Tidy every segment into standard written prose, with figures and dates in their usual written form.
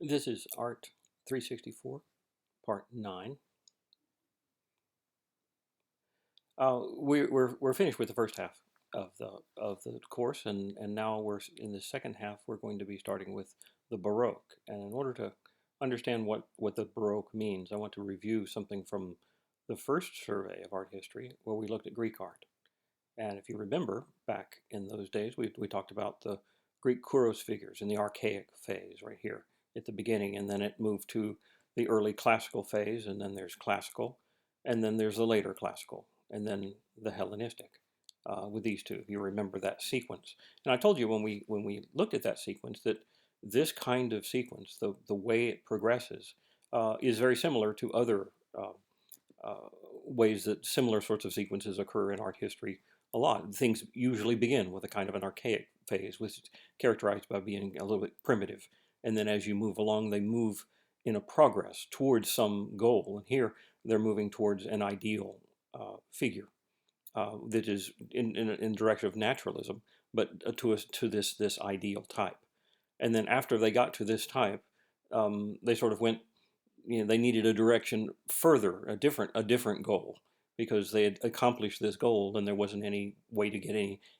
This is Art364 Part 9. We're finished with the first half of the course, and now we're in the second half. We're going to be starting with the Baroque. And in order to understand what the Baroque means, I want to review something from the first survey of art history, where we looked at Greek art. And if you remember, back in those days, we talked about the Greek Kouros figures in the archaic phase right here at the beginning, and then it moved to the early classical phase, and then there's classical, and then there's the later classical, and then the Hellenistic with these two, if you remember that sequence. And I told you when we looked at that sequence that this kind of sequence, the way it progresses, is very similar to other uh, uh, ways that similar sorts of sequences occur in art history a lot. Things usually begin with a kind of an archaic phase, which is characterized by being a little bit primitive. And then as you move along, they move in a progress towards some goal. And here they're moving towards an ideal figure that is in direction of naturalism, but to this ideal type. And then after they got to this type, they sort of went, they needed a direction further, a different goal, because they had accomplished this goal and there wasn't any way to get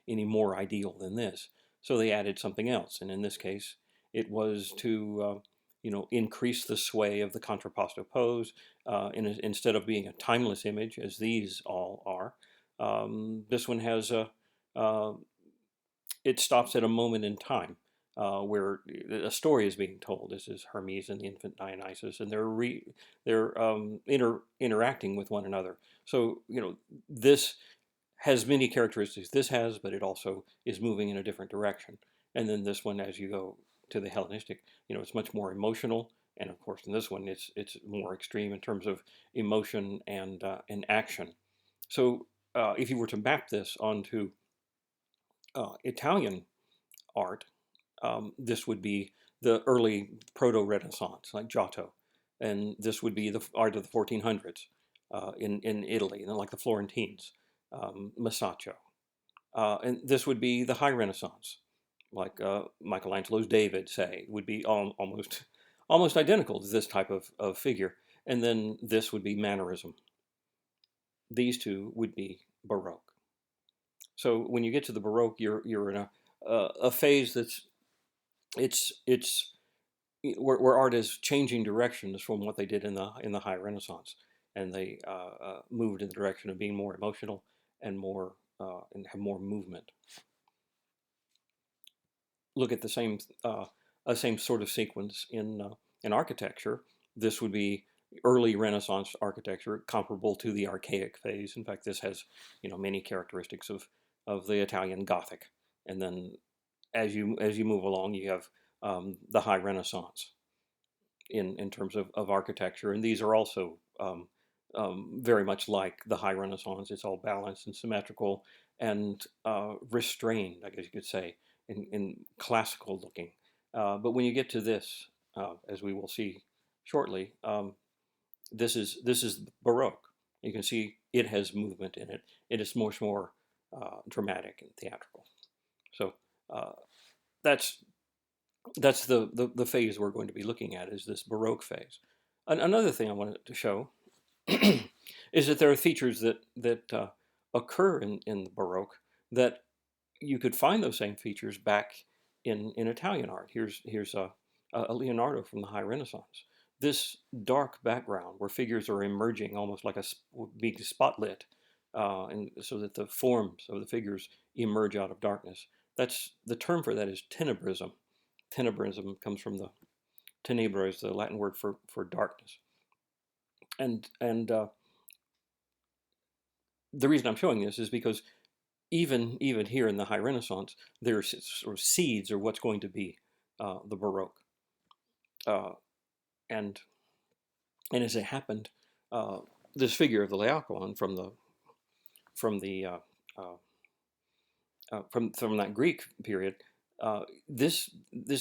any more ideal than this. So they added something else, and in this case, it was to increase the sway of the contrapposto pose. Instead of being a timeless image, as these all are, this one has uh, it stops at a moment in time where a story is being told. This is Hermes and the infant Dionysus, and they're interacting with one another. So this has many characteristics this has, but it also is moving in a different direction. And then this one, as you go to the Hellenistic, it's much more emotional, and of course in this one it's more extreme in terms of emotion and action. So if you were to map this onto Italian art, this would be the early Proto-Renaissance, like Giotto, and this would be the art of the 1400s in Italy, like the Florentines, Masaccio. And this would be the High Renaissance, like Michelangelo's David, say, would be almost identical to this type of figure. And then this would be Mannerism. These two would be Baroque. So when you get to the Baroque, you're in a phase that's it's where art is changing directions from what they did in the High Renaissance, and they moved in the direction of being more emotional and more and have more movement. Look at the same sort of sequence in architecture. This would be early Renaissance architecture, comparable to the archaic phase. In fact, this has many characteristics of the Italian Gothic, and then as you move along, you have the High Renaissance in terms of architecture, and these are also very much like the High Renaissance. It's all balanced and symmetrical and restrained, I guess you could say, in classical looking. But when you get to this, as we will see shortly, this is Baroque. You can see it has movement in it. It is much more dramatic and theatrical. So uh, that's that's the phase we're going to be looking at, is this Baroque phase. Another thing I wanted to show is that there are features that occur in the Baroque that you could find those same features back in Italian art. Here's a Leonardo from the High Renaissance. This dark background where figures are emerging almost like being spotlit, and so that the forms of the figures emerge out of darkness. That's the term for that is tenebrism. Tenebrism comes from the tenebra, is the Latin word for darkness. And the reason I'm showing this is because even here in the High Renaissance, there's sort of seeds of what's going to be the Baroque, uh, and and as it happened, uh, this figure of the Laocoon from the from that Greek period, this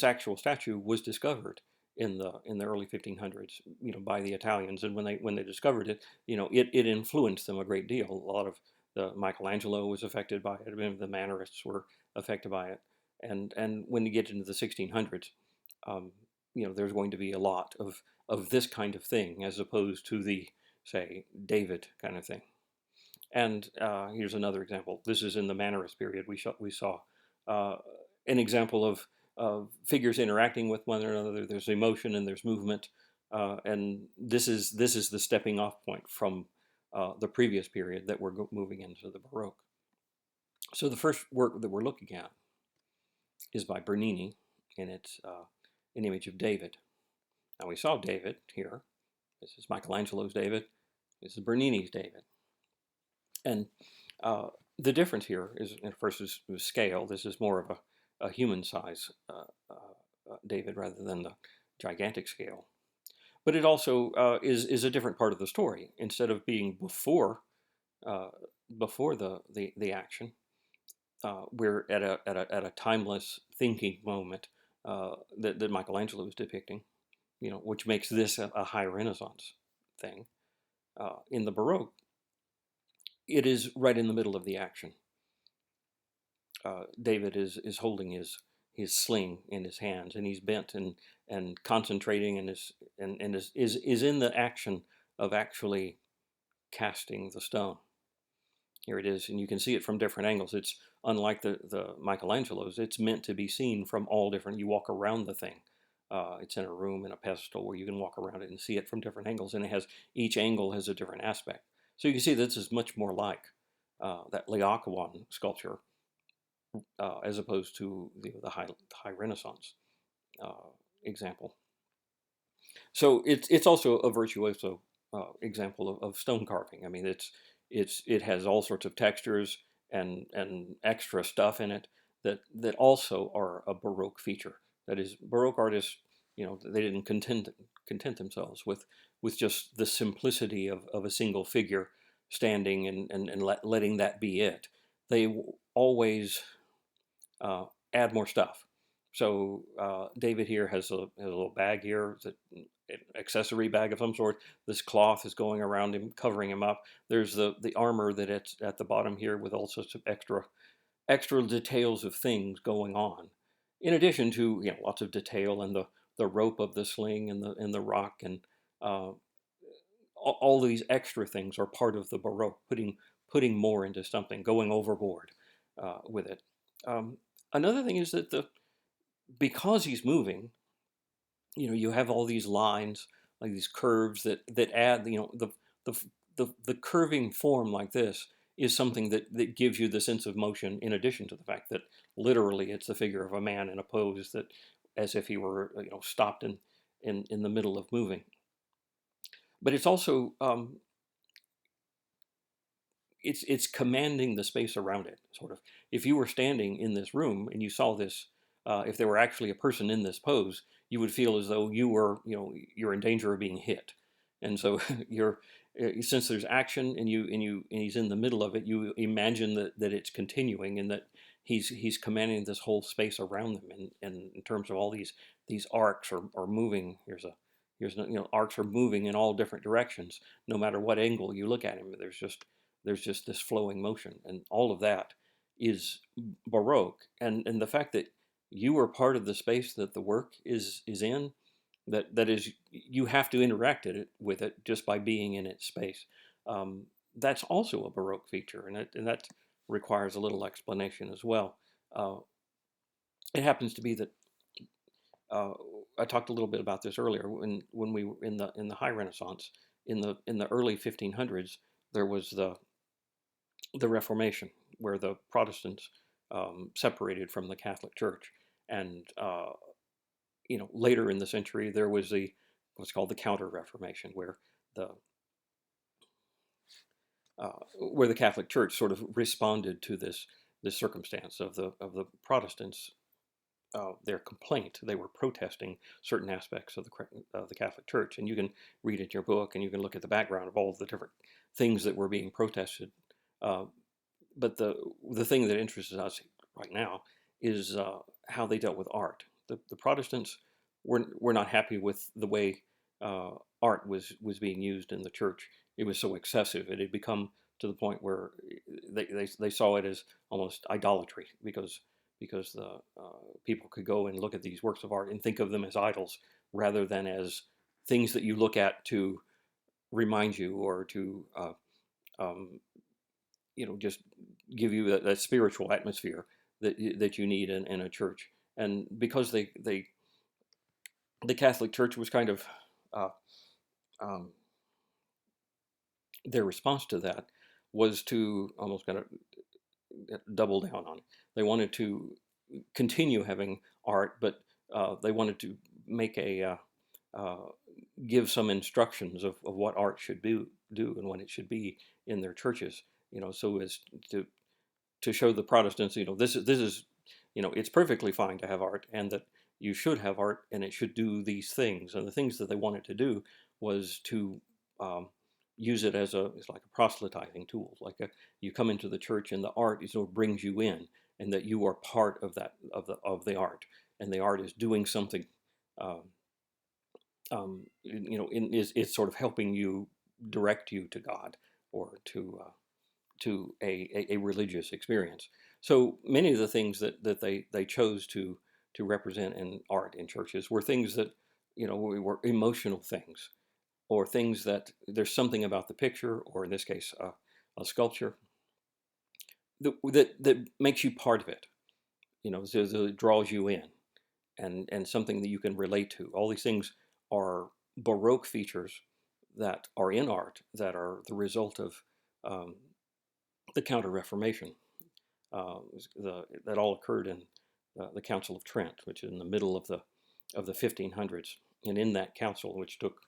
actual statue was discovered in the early 1500s, by the Italians, and when they discovered it, it influenced them a great deal. A lot of Michelangelo was affected by it. Many of the Mannerists were affected by it, and when you get into the 1600s, um, there's going to be a lot of this kind of thing as opposed to the, say, David kind of thing. And here's another example. This is in the Mannerist period. We saw an example of figures interacting with one another. There's emotion and there's movement, and this is the stepping off point from the previous period that we're moving into the Baroque. So the first work that we're looking at is by Bernini, and it's an image of David. Now we saw David here. This is Michelangelo's David. This is Bernini's David. And the difference here is, first, is scale. This is more of a human size David rather than the gigantic scale. But it also is a different part of the story. Instead of being before the action, we're at a timeless thinking moment that Michelangelo is depicting, which makes this a high Renaissance thing. In the Baroque, it is right in the middle of the action. David is holding his sling in his hands, and he's bent and concentrating, and is in the action of actually casting the stone. Here it is, and you can see it from different angles. It's unlike the Michelangelo's. It's meant to be seen from all different. You walk around the thing. It's in a room in a pedestal where you can walk around it and see it from different angles, and each angle has a different aspect. So you can see this is much more like that Laocoon sculpture as opposed to the high Renaissance example. So it's also a virtuoso example of stone carving. I mean, it has all sorts of textures and extra stuff in it that also are a Baroque feature. That is, Baroque artists, they didn't content themselves with just the simplicity of a single figure standing and letting that be it. They always add more stuff. So David here has a little bag here, it's an accessory bag of some sort. This cloth is going around him, covering him up. There's the armor that it's at the bottom here with all sorts of extra details of things going on. In addition to lots of detail and the rope of the sling and the rock and all these extra things are part of the Baroque, putting more into something, going overboard with it. Another thing is that because he's moving, you have all these lines, like these curves that add, the curving form like this is something that gives you the sense of motion, in addition to the fact that literally it's the figure of a man in a pose that, as if he were stopped in the middle of moving. But it's also it's commanding the space around it, sort of. If you were standing in this room and you saw this, if there were actually a person in this pose, you would feel as though you're in danger of being hit. And so since there's action and he's in the middle of it, you imagine that it's continuing and that he's commanding this whole space around them. And in terms of all these arcs are moving. Arcs are moving in all different directions. No matter what angle you look at him, there's just this flowing motion, and all of that is Baroque. And the fact that you are part of the space that the work is in, that is, you have to interact with it just by being in its space. That's also a Baroque feature, and that requires a little explanation as well. It happens to be that I talked a little bit about this earlier when we were in the High Renaissance, in the early 1500s. There was the Reformation, where the Protestants separated from the Catholic Church, and later in the century there was what's called the Counter Reformation, where the Catholic Church sort of responded to this circumstance of the Protestants. Their complaint. They were protesting certain aspects of the Catholic Church, and you can read in your book, and you can look at the background of all the different things that were being protested. But the thing that interests us right now is how they dealt with art. The Protestants were not happy with the way art was being used in the church. It was so excessive. It had become to the point where they saw it as almost idolatry, because the people could go and look at these works of art and think of them as idols rather than as things that you look at to remind you or to um, just give you that spiritual atmosphere that you need in a church. And because the Catholic Church was kind of uh, um, their response to that was to almost kind of double down on it. They wanted to continue having art, but they wanted to make uh, give some instructions of what art should do and what it should be in their churches. So as to show the Protestants, this is, it's perfectly fine to have art, and that you should have art, and it should do these things. And the things that they wanted to do was to use it as it's like a proselytizing tool. You come into the church, and the art sort of brings you in, and that you are part of that of the art, and the art is doing something. Um, it's sort of helping you, direct you to God, or to a religious experience. So many of the things that they chose to represent in art in churches were things that were emotional things, or things that there's something about the picture, or in this case a sculpture, that makes you part of it. So it draws you in, and something that you can relate to. All these things are Baroque features that are in art, that are the result of um, the Counter Reformation. That all occurred in the Council of Trent, which is in the middle of the 1500s. And in that council, which took,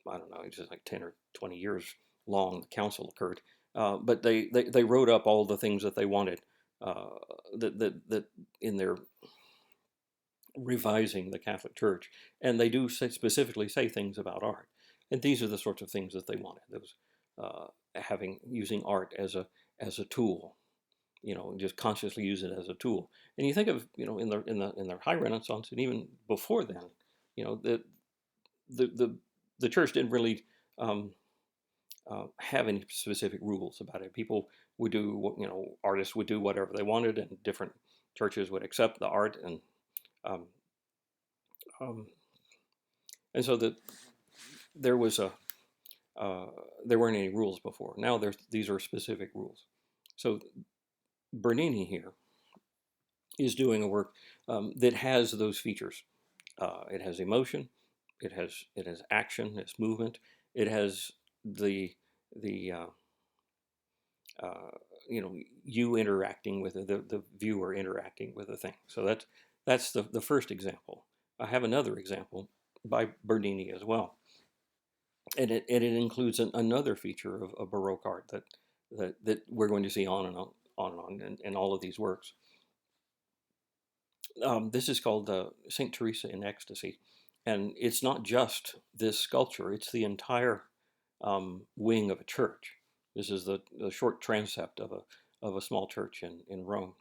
I don't know, it's just like 10 or 20 years long, the council occurred. But they wrote up all the things that they wanted, that in their revising the Catholic Church, and they do specifically say things about art, and these are the sorts of things that they wanted. Those using art as a tool, just consciously use it as a tool. And you think of, in their High Renaissance, and even before then, the the church didn't really have any specific rules about it. People would do, artists would do whatever they wanted, and different churches would accept the art, um, um, and so that there was there weren't any rules before. Now these are specific rules. So Bernini here is doing a work that has those features. It has emotion, it has action, it's movement, it has the uh, you interacting with it, the viewer interacting with the thing. So that's the first example. I have another example by Bernini as well, and it includes another feature of Baroque art that we're going to see on and on in all of these works. This is called Saint Teresa in Ecstasy, and it's not just this sculpture; it's the entire wing of a church. This is the short transept of a small church in Rome,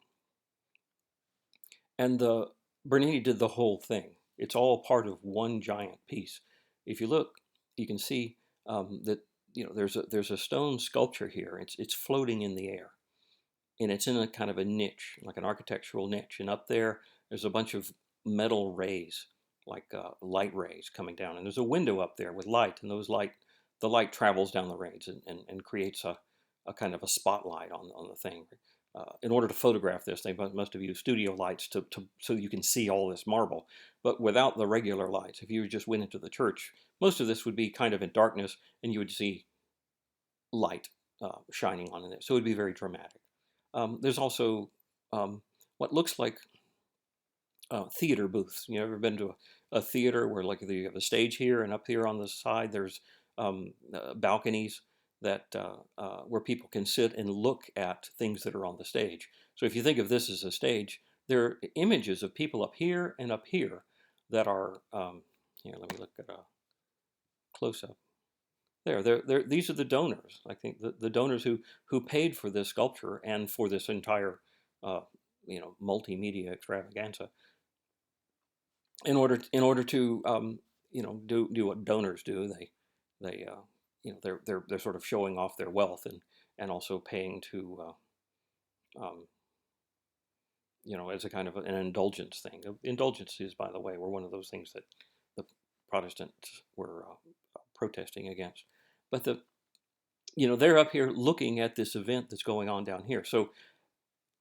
and the Bernini did the whole thing. It's all part of one giant piece. If you look, you can see that there's a stone sculpture here. It's floating in the air, and it's in a kind of a niche, like an architectural niche. And up there's a bunch of metal rays, like light rays coming down. And there's a window up there with light, and the light travels down the rays and creates a kind of a spotlight on the thing. In order to photograph this, they must have used studio lights so you can see all this marble. But without the regular lights, if you just went into the church, most of this would be kind of in darkness, and you would see light shining on it. So it would be very dramatic. There's also what looks like theater booths. You ever been to a theater where, like, you have a stage here, and up here on the side there's balconies that where people can sit and look at things that are on the stage. So if you think of this as a stage, there are images of people up here and up here that are here. Let me look at a close up. These are the donors. I think the donors who paid for this sculpture and for this entire uh, multimedia extravaganza, in order to do what donors do. They're sort of showing off their wealth, and also paying to as a kind of an indulgence thing. Indulgences, by the way, were one of those things that the Protestants were protesting against. But they're up here looking at this event that's going on down here. So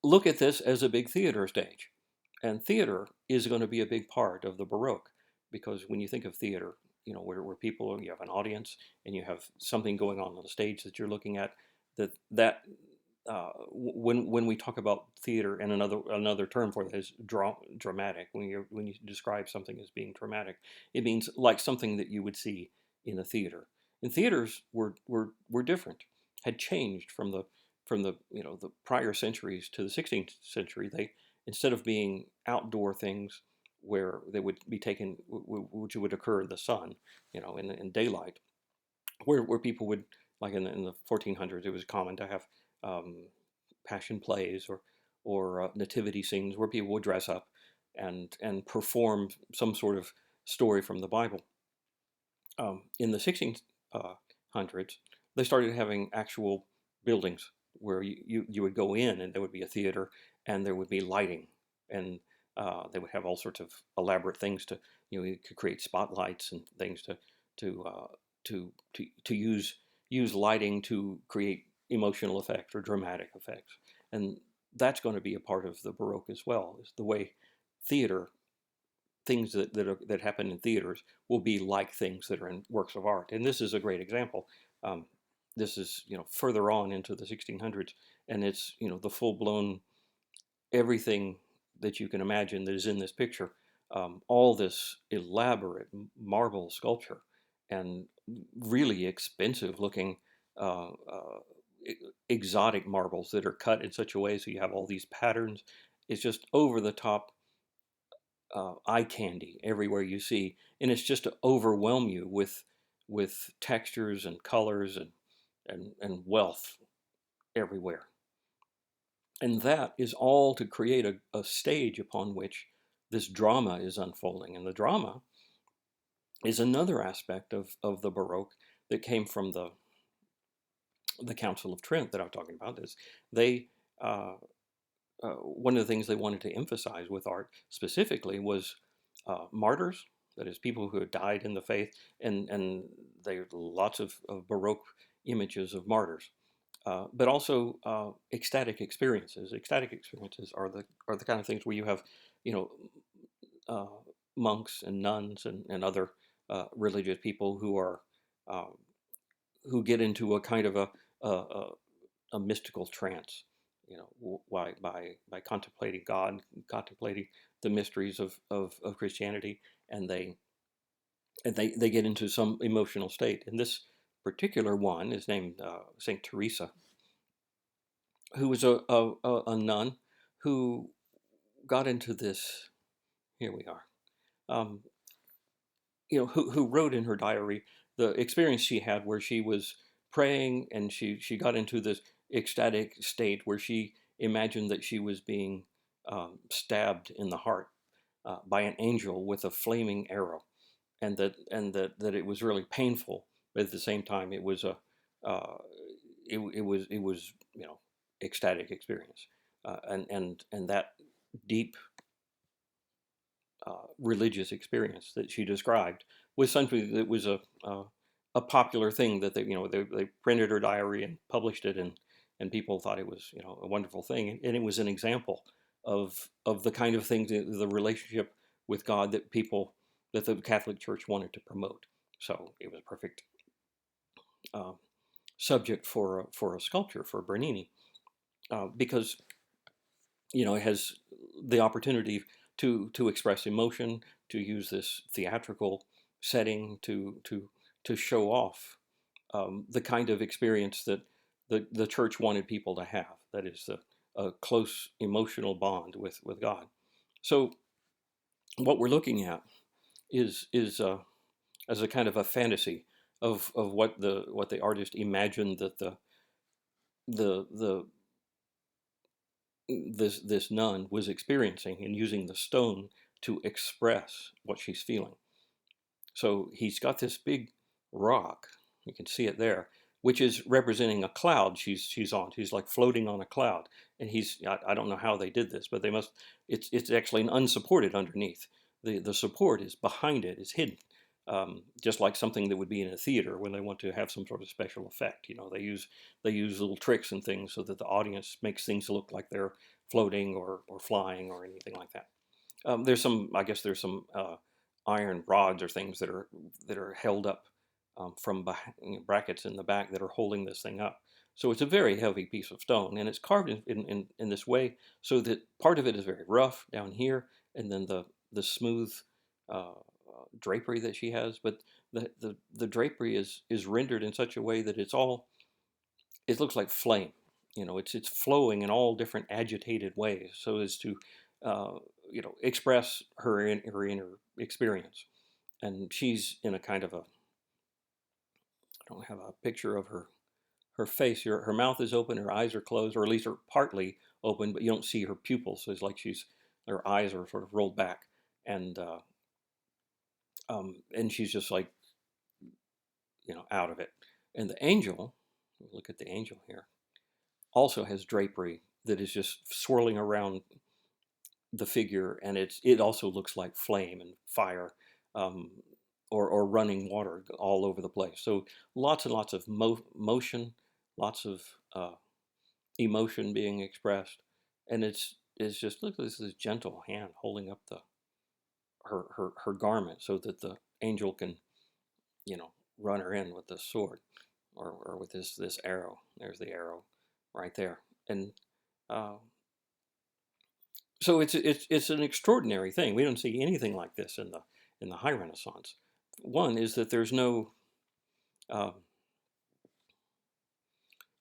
look at this as a big theater stage. And theater is going to be a big part of the Baroque, because when you think of theater, where people, you have an audience and you have something going on the stage that you're looking at, that when we talk about theater, and another term for that is dramatic. When you describe something as being dramatic, it means like something that you would see in a theater. And theaters were different, had changed from the the prior centuries to the 16th century. They, instead of being outdoor things where they would be taken, which would occur in the sun, in daylight, where people would, like in the 1400s, it was common to have passion plays or nativity scenes where people would dress up and perform some sort of story from the Bible. In the 1600s, they started having actual buildings where you would go in and there would be a theater and there would be lighting, and they would have all sorts of elaborate things to, you could create spotlights and things to use lighting to create emotional effect or dramatic effects. And that's going to be a part of the Baroque as well, is the way theater, things that happen in theaters will be like things that are in works of art. And this is a great example. This is, further on into the 1600s, and it's, the full-blown everything that you can imagine that is in this picture. All this elaborate marble sculpture and really expensive looking exotic marbles that are cut in such a way so you have all these patterns. It's just over the top eye candy everywhere you see, and it's just to overwhelm you with textures and colors and wealth everywhere. And that is all to create a stage upon which this drama is unfolding. And the drama is another aspect of the Baroque that came from the Council of Trent that I'm talking about. Is they one of the things they wanted to emphasize with art specifically was martyrs, that is, people who had died in the faith, and there are lots of Baroque images of martyrs. But also ecstatic experiences. Ecstatic experiences are the kind of things where you have, monks and nuns and other religious people who are who get into a kind of a mystical trance, by contemplating God, contemplating the mysteries of Christianity, and they get into some emotional state. And this particular one is named Saint Teresa, who was a nun who got into this. Here we are. Who wrote in her diary the experience she had where she was praying and she got into this ecstatic state where she imagined that she was being stabbed in the heart by an angel with a flaming arrow, and that it was really painful, but at the same time it was it was ecstatic experience, and that deep religious experience that she described was something that was a popular thing that they printed her diary and published it, and people thought it was a wonderful thing, and it was an example of the kind of things, the relationship with God that the Catholic Church wanted to promote. So it was a perfect subject for a sculpture for Bernini, because it has the opportunity to express emotion, to use this theatrical setting to show off the kind of experience that the church wanted people to have. That is a close emotional bond with God. So what we're looking at is as a kind of a fantasy of what the artist imagined that this nun was experiencing, and using the stone to express what she's feeling. So he's got this big rock, you can see it there, which is representing a cloud she's on. She's like floating on a cloud, and I don't know how they did this, but it's actually unsupported underneath. The support is behind it, is hidden. just like something that would be in a theater when they want to have some sort of special effect. They use little tricks and things so that the audience makes things look like they're floating or flying or anything like that. I guess there's some iron rods or things that are held up from brackets in the back that are holding this thing up. So it's a very heavy piece of stone, and it's carved in this way so that part of it is very rough down here, and then the smooth drapery that she has, but the drapery is rendered in such a way that it looks like flame. It's flowing in all different agitated ways, so as to express her inner experience. And she's in a kind of a, I don't have a picture of her face. Her mouth is open, her eyes are closed, or at least are partly open, but you don't see her pupils. So it's like her eyes are sort of rolled back, and she's just like out of it. And the angel, look at the angel here, also has drapery that is just swirling around the figure, and it also looks like flame and fire, or running water all over the place. So lots and lots of motion, lots of emotion being expressed, and it's just, look at this gentle hand holding up her garment so that the angel can run her in with the sword, or with this arrow. There's the arrow right there. And so it's an extraordinary thing. We don't see anything like this in the High Renaissance. One is that there's no,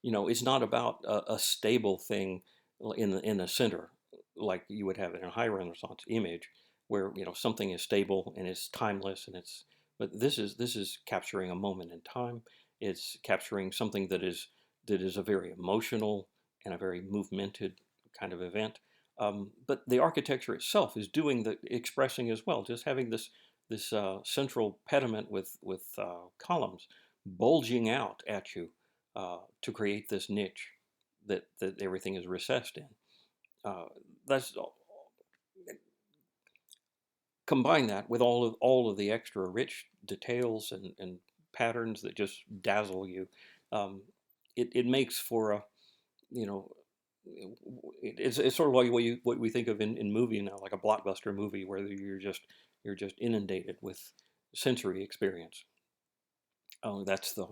it's not about a stable thing in the center like you would have in a High Renaissance image, where something is stable and it's timeless, but this is capturing a moment in time. It's capturing something that is a very emotional and a very movemented kind of event. But the architecture itself is doing the expressing as well, just having this central pediment with columns bulging out at you to create this niche that everything is recessed in. That's combine that with all of the extra rich details and patterns that just dazzle you. It makes for a, it's sort of like what we think of in movie now, like a blockbuster movie where you're just inundated with sensory experience. Oh, that's the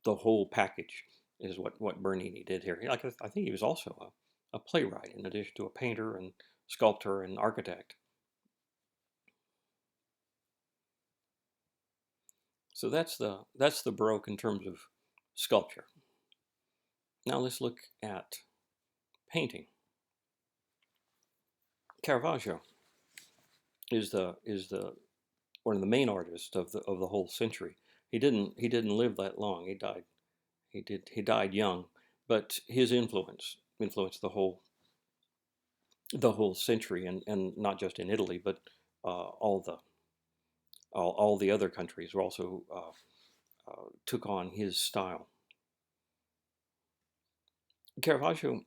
whole package is what Bernini did here. Like, I think he was also a playwright in addition to a painter and sculptor and architect. So that's the Baroque in terms of sculpture. Now let's look at painting. Caravaggio is one of the main artists of the whole century. He didn't live that long. He died young, but his influenced the whole century, and not just in Italy, but all the other countries were also took on his style. Caravaggio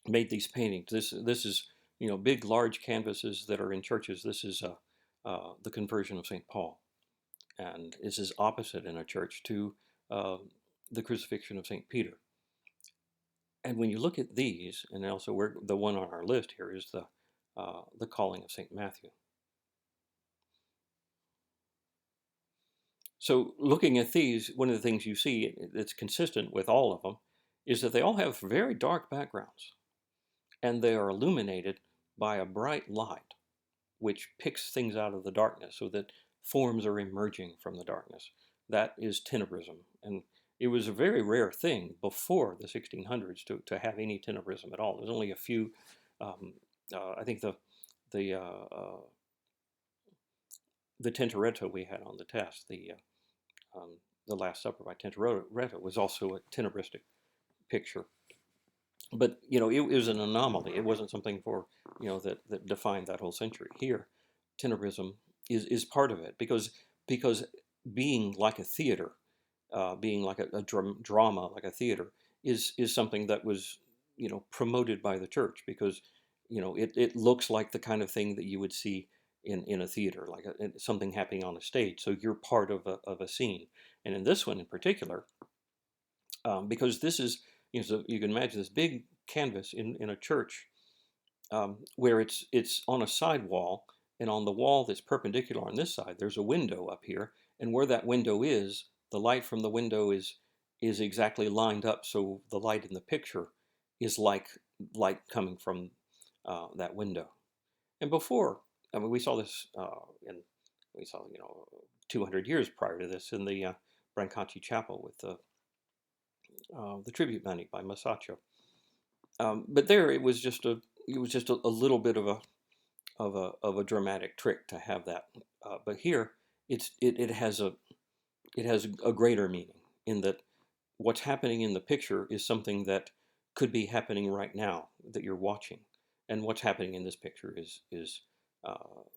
made these paintings. This is big, large canvases that are in churches. This is the Conversion of St. Paul, and this is opposite in a church to the Crucifixion of St. Peter. And when you look at these, and also the one on our list here is the Calling of St. Matthew. So looking at these, one of the things you see that's consistent with all of them is that they all have very dark backgrounds, and they are illuminated by a bright light, which picks things out of the darkness so that forms are emerging from the darkness. That is tenebrism, and it was a very rare thing before the 1600s to have any tenebrism at all. There's only a few. I think the Tintoretto we had on the test, the Last Supper by Tintoretto, was also a tenebristic picture. But it was an anomaly. It wasn't something for that defined that whole century. Here, tenebrism is part of it because being like a theater, being like a drama, like a theater, is something that was promoted by the church, because it looks like the kind of thing that you would see in a theater, like something happening on a stage. So you're part of a scene. And in this one in particular, because this is, so you can imagine this big canvas in a church, where it's on a side wall, and on the wall that's perpendicular on this side, there's a window up here, and where that window is, the light from the window is exactly lined up, so the light in the picture is like light coming from that window. And before, I mean, we saw this in, we saw, 200 years prior to this in the Brancacci Chapel with the tribute money by Masaccio. But there, it was just a little bit of a dramatic trick to have that. But here, it has a greater meaning in that what's happening in the picture is something that could be happening right now that you're watching, and what's happening in this picture is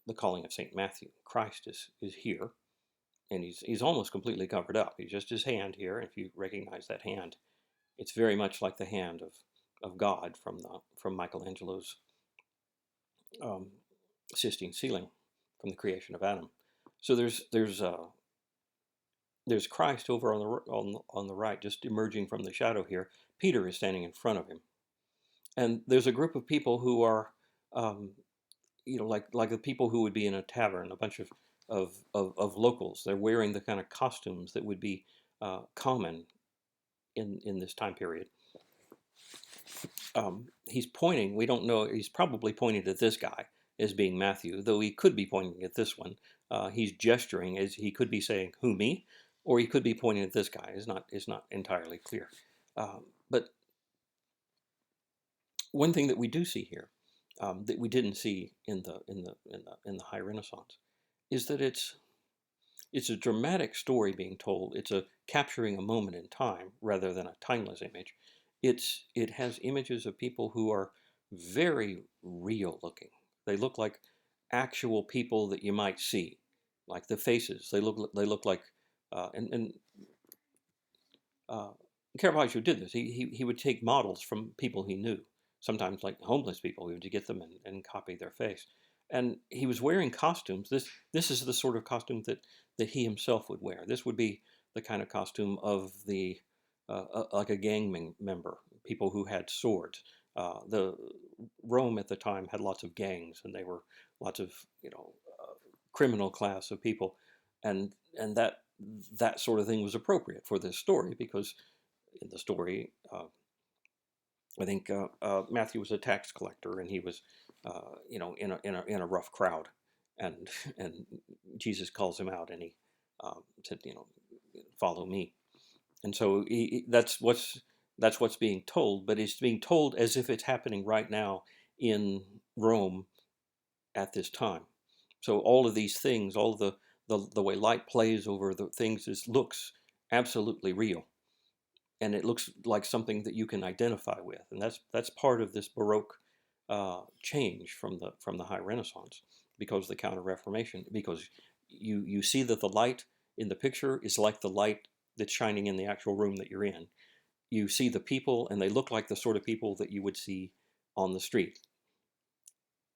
the calling of Saint Matthew. Christ is here, and he's almost completely covered up. He's just his hand here. And if you recognize that hand, it's very much like the hand of God from Michelangelo's Sistine ceiling from the creation of Adam. So there's Christ over on the right, just emerging from the shadow here. Peter is standing in front of him, and there's a group of people who are, like the people who would be in a tavern, a bunch of locals. They're wearing the kind of costumes that would be common in this time period. He's pointing. We don't know. He's probably pointing at this guy as being Matthew, though he could be pointing at this one. He's gesturing as he could be saying, "Who, me?" Or he could be pointing at this guy. It's not entirely clear. But one thing that we do see here, that we didn't see in the High Renaissance, is that it's a dramatic story being told. It's capturing a moment in time rather than a timeless image. It has images of people who are very real looking. They look like actual people that you might see, like the faces. They look like and Caravaggio did this. He would take models from people he knew, sometimes like homeless people. He would get them and copy their face. And he was wearing costumes. This is the sort of costume that he himself would wear. This would be the kind of costume of the like a gang member, people who had swords. The Rome at the time had lots of gangs, and they were lots of criminal class of people, and that sort of thing was appropriate for this story, because in the story, I think Matthew was a tax collector, and he was, in a rough crowd, and Jesus calls him out, and he said, follow me, and so that's what's being told, but it's being told as if it's happening right now in Rome at this time. So all of these things, all of the way light plays over the things, looks absolutely real, and it looks like something that you can identify with, and that's part of this Baroque change from the High Renaissance, because of the Counter Reformation, because you see that the light in the picture is like the light that's shining in the actual room that you're in. You see the people, and they look like the sort of people that you would see on the street.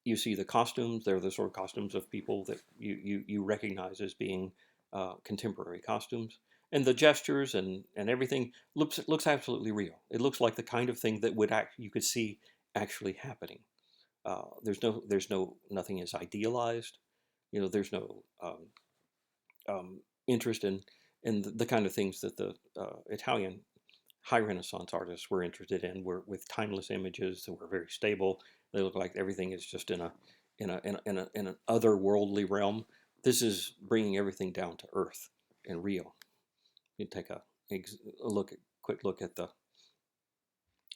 You see the costumes; they're the sort of costumes of people that you recognize as being contemporary costumes. And the gestures and everything looks absolutely real. It looks like the kind of thing that you could see actually happening. Nothing is idealized. There's no interest in the kind of things that the Italian High Renaissance artists were interested in, were with timeless images that were very stable. They look like everything is just in an otherworldly realm. This is bringing everything down to earth and real. You take a quick look at the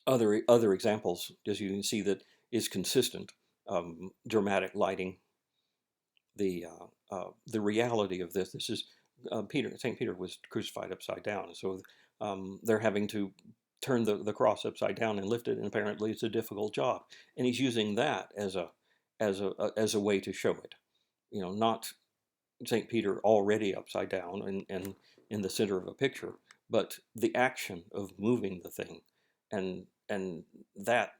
other examples, as you can see that is consistent. Dramatic lighting, the reality of this. This is Saint Peter was crucified upside down, so they're having to turn the cross upside down and lift it, and apparently it's a difficult job. And he's using that as a way to show it. Not Saint Peter already upside down and in the center of a picture, but the action of moving the thing, and that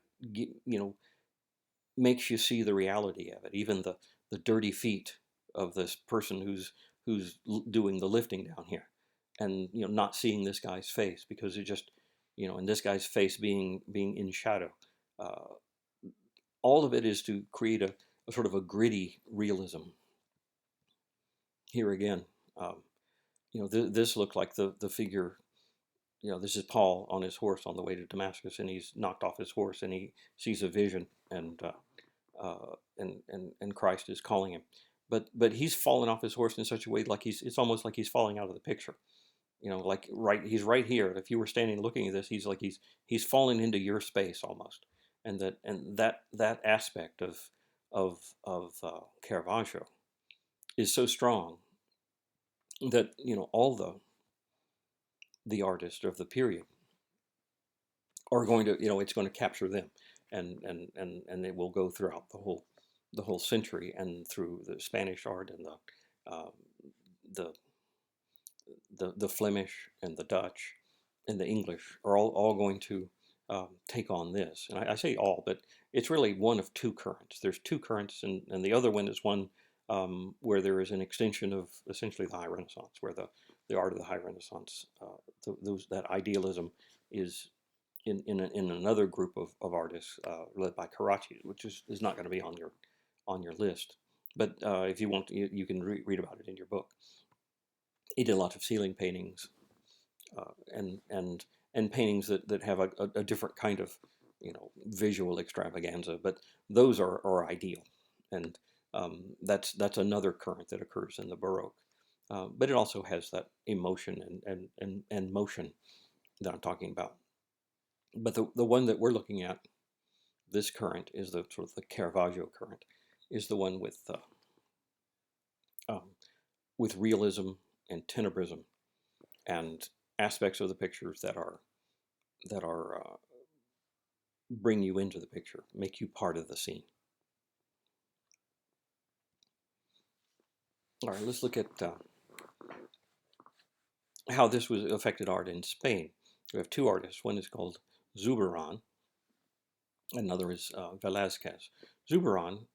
makes you see the reality of it. Even the dirty feet of this person who's doing the lifting down here, and not seeing this guy's face because it just and this guy's face being in shadow. Uh, all of it is to create a sort of a gritty realism. Here again, um, this looked like the figure. This is Paul on his horse on the way to Damascus, and he's knocked off his horse, and he sees a vision, and Christ is calling him, but he's fallen off his horse in such a way like it's almost like he's falling out of the picture. Like he's right here. If you were standing looking at this, he's fallen into your space almost, and that aspect of Caravaggio is so strong that all the artists of the period are going to it's going to capture them, and it will go throughout the whole century, and through the Spanish art, and the the Flemish and the Dutch and the English are all going to take on this. And I say all, but it's really one of two currents. There's two currents, and the other one is one where there is an extension of essentially the High Renaissance, where the art of the High Renaissance, that idealism is in another group of artists led by Caravaggio, which is not going to be on your list. But if you want, you can read about it in your book. He did lots of ceiling paintings, and paintings that have a different kind of visual extravaganza, but those are ideal, and that's another current that occurs in the Baroque. But it also has that emotion and motion that I'm talking about. But the one that we're looking at, this current, is the sort of the Caravaggio current, is the one with realism and tenebrism and aspects of the pictures that are bring you into the picture, make you part of the scene. All right, let's look at how this was affected art in Spain. We have two artists. One is called Zurbarán, another is Velazquez. Zurbarán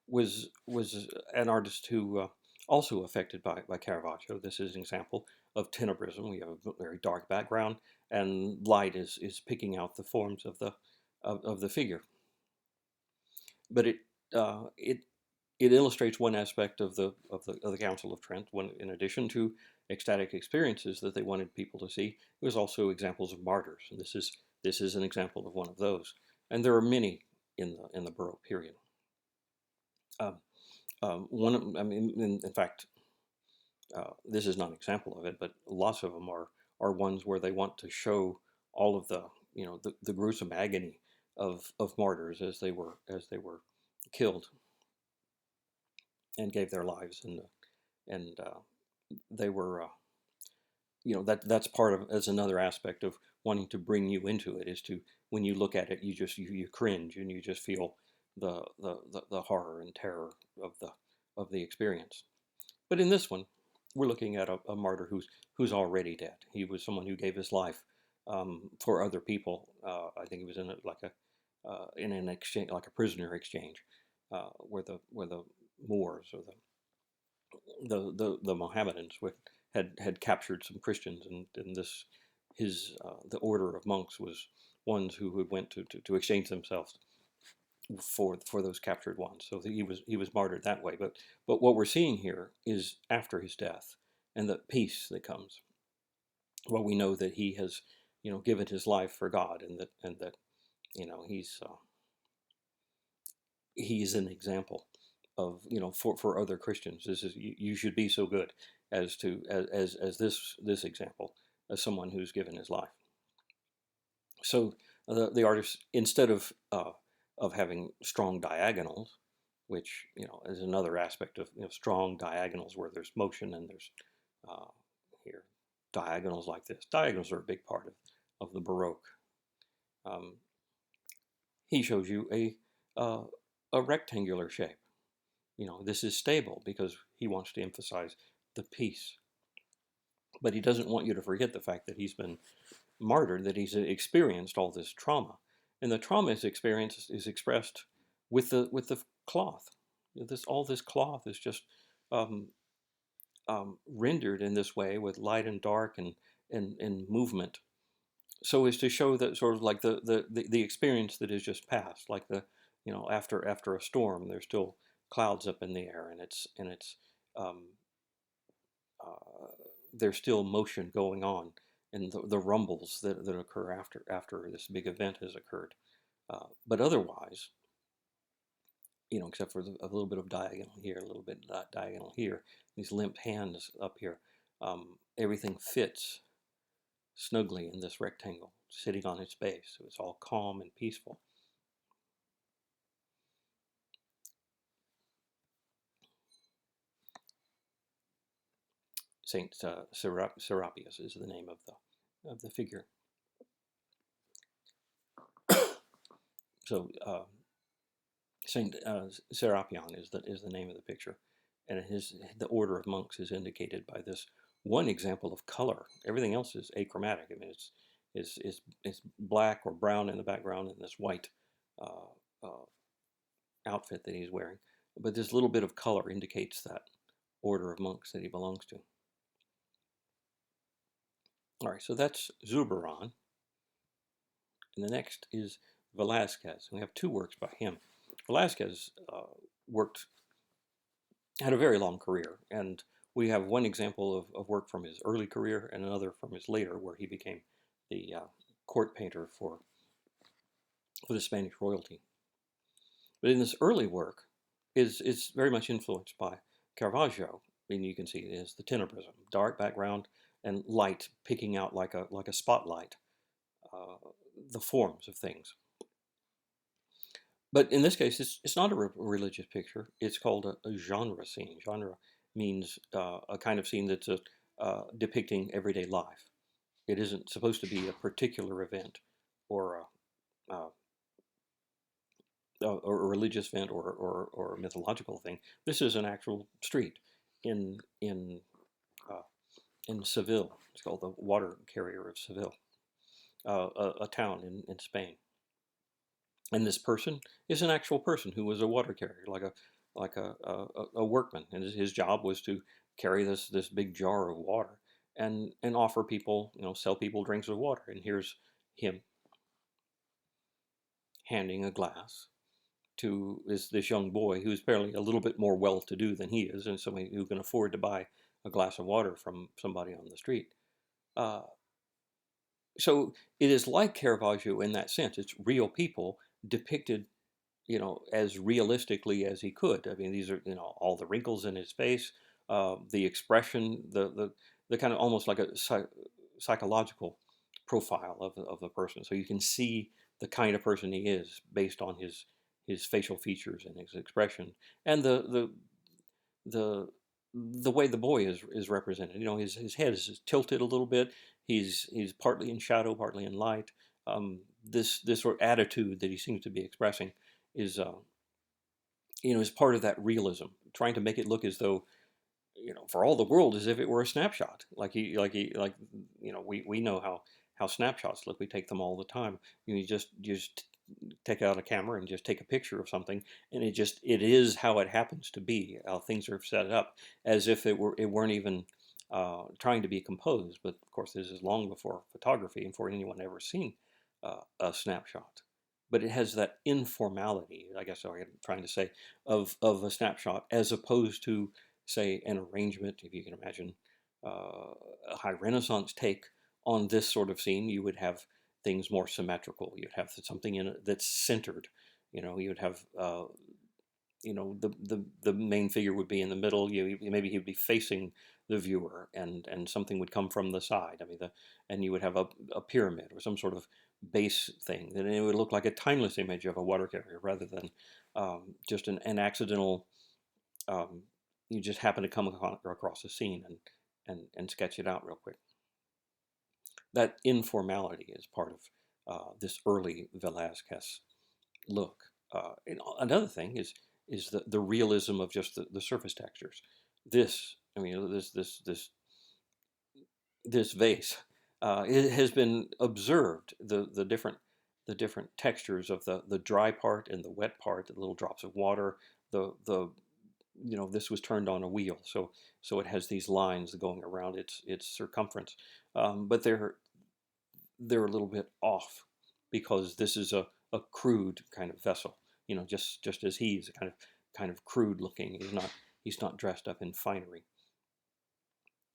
was an artist who also affected by Caravaggio. This is an example of tenebrism. We have a very dark background, and light is picking out the forms of the figure. But it illustrates one aspect of the Council of Trent. One, in addition to ecstatic experiences that they wanted people to see, it was also examples of martyrs, and this is an example of one of those. And there are many in the Baroque period. In fact, this is not an example of it, but lots of them are ones where they want to show all of the gruesome agony of martyrs as they were killed and gave their lives, and they were that's part of, as another aspect of wanting to bring you into it, is to, when you look at it, you cringe, and you just feel the horror and terror of the experience. But in this one, we're looking at a martyr who's already dead. He was someone who gave his life for other people. I think he was in in an exchange, like a prisoner exchange, where the Moors or the Mohammedans had captured some Christians, and the order of monks was ones who went to exchange themselves for those captured ones. So he was martyred that way. But what we're seeing here is after his death and the peace that comes. Well, we know that he has given his life for God, and that he's an example of for other Christians. This is, you should be so good as this example, as someone who's given his life. So the artist, instead of having strong diagonals, which is another aspect of strong diagonals, where there's motion, and there's here diagonals like this. Diagonals are a big part of the Baroque. He shows you a rectangular shape. This is stable because he wants to emphasize the peace. But he doesn't want you to forget the fact that he's been martyred, that he's experienced all this trauma. And the trauma is expressed with the cloth. all this cloth is just um, rendered in this way with light and dark and movement, so as to show that sort of like the experience that is just past, like after a storm, there's still clouds up in the air, and it's um, uh, there's still motion going on, and the rumbles that occur after this big event has occurred. But otherwise, except for a little bit of diagonal here, a little bit diagonal here, these limp hands up here, everything fits snugly in this rectangle, sitting on its base. So it's all calm and peaceful. Saint Serapius is the name of the figure. So Saint Serapion is the name of the picture, and the order of monks is indicated by this one example of color. Everything else is achromatic. I mean, it's black or brown in the background, and this white uh, uh, outfit that he's wearing. But this little bit of color indicates that order of monks that he belongs to. All right, so that's Zurbaran. And the next is Velazquez. We have two works by him. Velazquez had a very long career, and we have one example of work from his early career and another from his later, where he became the court painter for the Spanish royalty. But in this early work, it's very much influenced by Caravaggio. And you can see it is the tenebrism, dark background and light picking out like a spotlight, the forms of things. But in this case, it's not a religious picture. It's called a genre scene. Genre means a kind of scene that's depicting everyday life. It isn't supposed to be a particular event or a religious event or a mythological thing. This is an actual street in Seville. It's called the water carrier of Seville, a town in Spain. And this person is an actual person who was a water carrier, like a workman, and his job was to carry this big jar of water and offer people, sell people drinks of water. And here's him handing a glass to this young boy who's apparently a little bit more well-to-do than he is, and somebody who can afford to buy a glass of water from somebody on the street. Uh, so it is like Caravaggio in that sense. It's real people depicted, as realistically as he could. I mean, these are, all the wrinkles in his face, the expression, the kind of almost like a psychological profile of the person. So you can see the kind of person he is based on his facial features and his expression, and the way the boy is represented. His head is tilted a little bit. He's partly in shadow, partly in light. This sort of attitude that he seems to be expressing is is part of that realism, trying to make it look as though, for all the world, as if it were a snapshot. We know how snapshots look. We take them all the time. You just take out a camera and just take a picture of something, and it is how it happens to be, how things are set up, as if it weren't even trying to be composed. But of course, this is long before photography and before anyone ever seen a snapshot. But it has that informality, I guess I'm trying to say, of a snapshot, as opposed to, say, an arrangement. If you can imagine a high Renaissance take on this sort of scene, you would have things more symmetrical. You'd have something in it that's centered. You would have the main figure would be in the middle. Maybe he would be facing the viewer, and something would come from the side. I mean, and you would have a pyramid or some sort of base thing. Then it would look like a timeless image of a water carrier rather than just an accidental. You just happen to come across a scene and sketch it out real quick. That informality is part of this early Velazquez look. Another thing is the realism of just the surface textures. This vase, it has been observed, the different textures of the dry part and the wet part, the little drops of water, the this was turned on a wheel, so it has these lines going around its circumference, but they're a little bit off because this is a crude kind of vessel. Just as he's kind of crude looking. He's not dressed up in finery.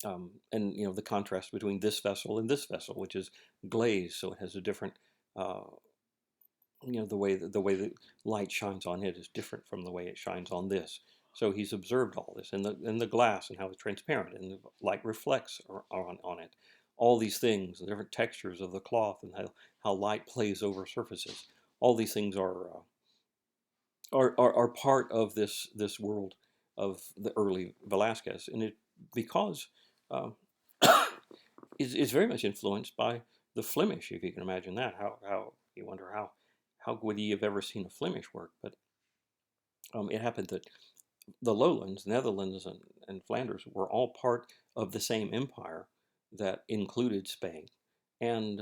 And the contrast between this vessel and this vessel, which is glazed, so it has a different, the way the light shines on it is different from the way it shines on this. So he's observed all this, and the glass and how it's transparent, and the light reflects on it. All these things, the different textures of the cloth, and how light plays over surfaces. All these things are part of this world of the early Velazquez, and it because um, is very much influenced by the Flemish, if you can imagine that. How you wonder how would he have ever seen a Flemish work? But it happened that the lowlands, Netherlands and Flanders, were all part of the same empire that included Spain and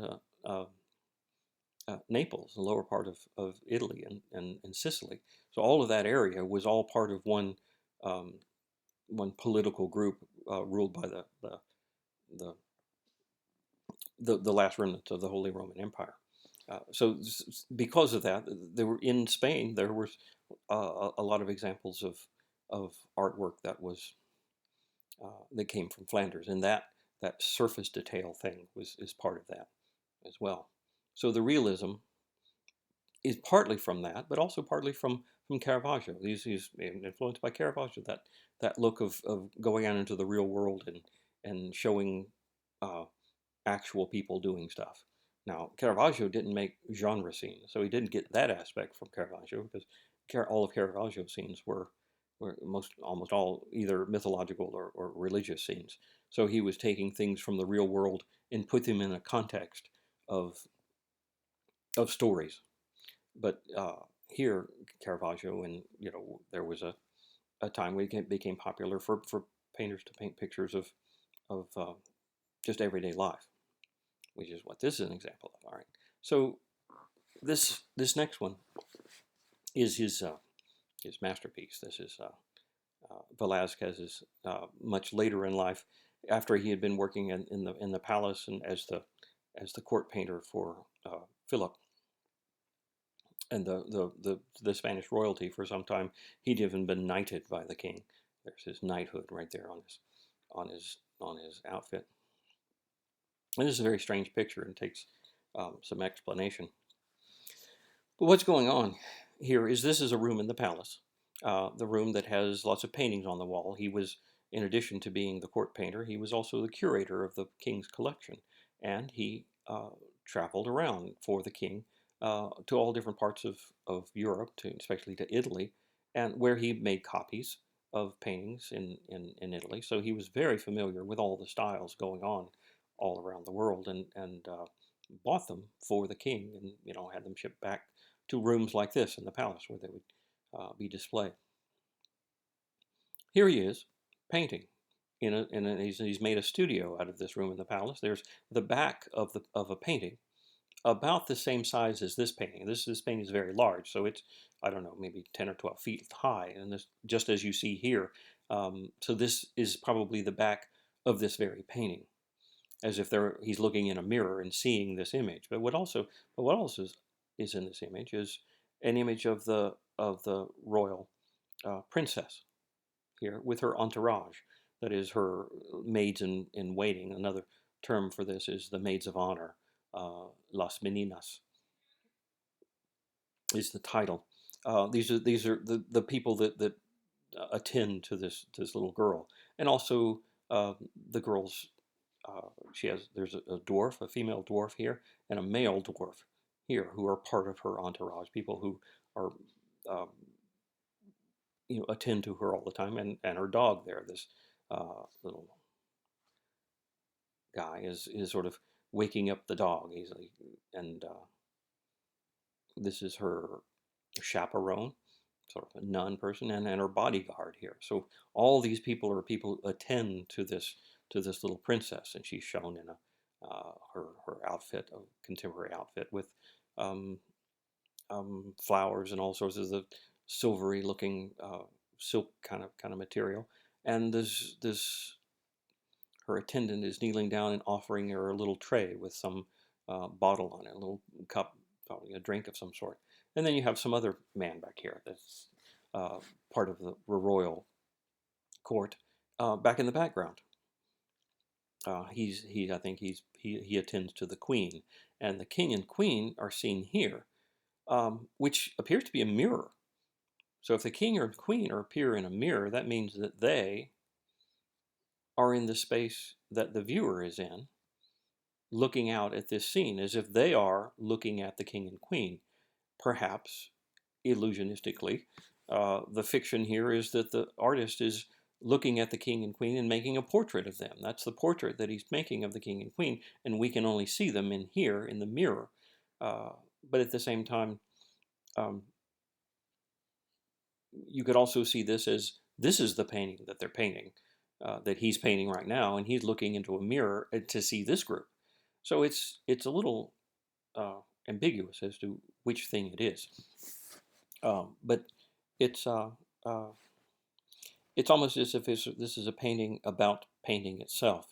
Naples, the lower part of Italy and Sicily. So all of that area was all part of um, one political group ruled by the the last remnants of the Holy Roman Empire. So because of that, in Spain there was a lot of examples of artwork that came from Flanders, and that surface detail thing is part of that as well. So the realism is partly from that, but also partly from Caravaggio. He's influenced by Caravaggio, that look of going out into the real world and showing uh, actual people doing stuff. Now, Caravaggio didn't make genre scenes, so he didn't get that aspect from Caravaggio, because all of Caravaggio's scenes were almost all either mythological or religious scenes. So he was taking things from the real world and put them in a context of stories. But here, Caravaggio, and there was a time when it became popular for painters to paint pictures of just everyday life, which is what this is an example of. All right. So this next one is his masterpiece. This is Velazquez's much later in life, after he had been working in the palace and as the court painter for Philip and the Spanish royalty for some time. He'd even been knighted by the king. There's his knighthood right there on his outfit. And this is a very strange picture and takes some explanation. But what's going on here is this is a room in the palace, the room that has lots of paintings on the wall. He was, in addition to being the court painter, he was also the curator of the king's collection, and he traveled around for the king to all different parts of Europe, especially to Italy, and where he made copies of paintings in Italy. So he was very familiar with all the styles going on all around the world, and bought them for the king, and had them shipped back to rooms like this in the palace where they would be displayed. Here he is painting. He's made a studio out of this room in the palace. There's the back of a painting about the same size as this painting. This painting is very large, so it's, I don't know, maybe 10 or 12 feet high, and this, just as you see here. So this is probably the back of this very painting, as if he's looking in a mirror and seeing this image. But what else is in this image is an image of the royal princess here with her entourage. That is, her maids in waiting. Another term for this is the maids of honor. Las Meninas is the title. These are the people that attend to this little girl, and also the girl's. There's a dwarf, a female dwarf here, and a male dwarf here, who are part of her entourage. People who are um, attend to her all the time, and her dog there. This little guy is sort of waking up the dog easily, and this is her chaperone, sort of a nun person, and her bodyguard here. So all these people are people who attend to this little princess, and she's shown in her outfit, a contemporary outfit with flowers and all sorts of the silvery looking silk kind of material, and this her attendant is kneeling down and offering her a little tray with some bottle on it, a little cup, probably a drink of some sort. And then you have some other man back here that's part of the royal court back in the background. I think he attends to the queen, and the king and queen are seen here, which appears to be a mirror. So if the king or queen appear in a mirror, that means that they are in the space that the viewer is in, looking out at this scene as if they are looking at the king and queen. Perhaps, illusionistically, the fiction here is that the artist is looking at the king and queen and making a portrait of them. That's the portrait that he's making of the king and queen, and we can only see them in here in the mirror. But at the same time, you could also see this as this is the painting that they're painting, that he's painting right now, and he's looking into a mirror to see this group. So it's a little ambiguous as to which thing it is. But it's almost as if this is a painting about painting itself.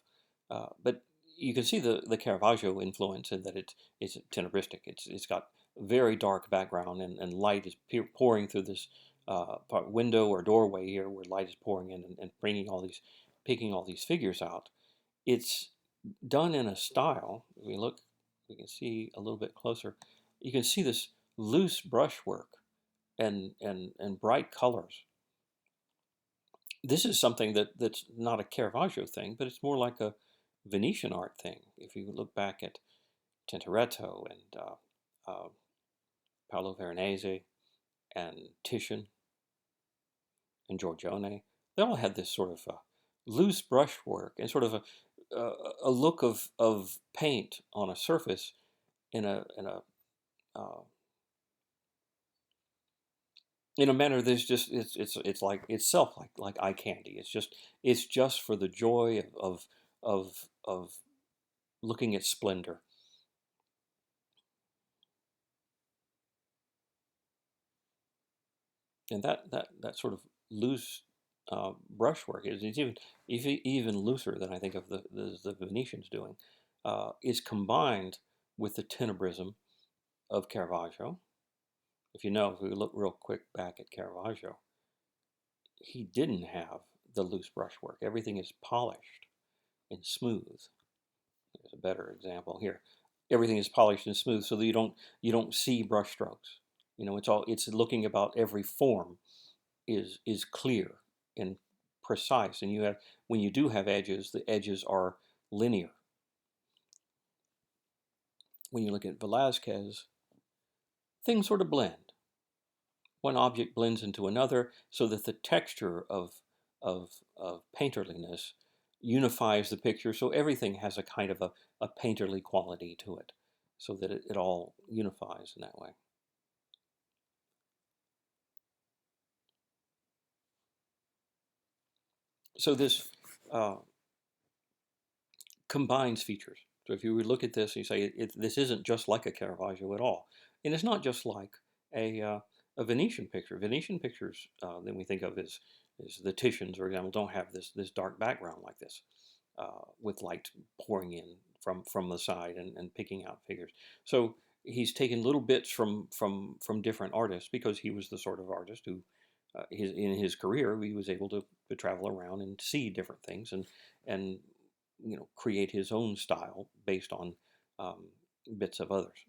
But you can see the Caravaggio influence in that it's tenebristic. It's got very dark background, and light is pouring through this window or doorway here, where light is pouring in and picking all these figures out. It's done in a style. If we look, we can see a little bit closer. You can see this loose brushwork and bright colors. This is something that's not a Caravaggio thing, but it's more like a Venetian art thing. If you look back at Tintoretto and Paolo Veronese and Titian and Giorgione, they all had this sort of loose brushwork and sort of a look of paint on a surface in a manner that's just it's like itself like eye candy. It's just for the joy of looking at splendor. And that sort of loose brushwork is even looser than I think of the Venetians doing. Is combined with the tenebrism of Caravaggio. If we look real quick back at Caravaggio, he didn't have the loose brushwork. Everything is polished and smooth. There's a better example here. Everything is polished and smooth, so that you don't see brushstrokes. It's looking about every form is clear and precise, and when you do have edges, the edges are linear. When you look at Velazquez, things sort of blend. One object blends into another, so that the texture of painterliness unifies the picture, so everything has a kind of a painterly quality to it, so that it all unifies in that way. So this combines features. So if you would look at this and you say this isn't just like a Caravaggio at all, and it's not just like a Venetian picture. Venetian pictures that we think of as the Titians, for example, don't have this dark background like this, with light pouring in from the side and picking out figures. So he's taken little bits from different artists, because he was the sort of artist who, in his career, he was able to travel around and see different things and create his own style based on bits of others.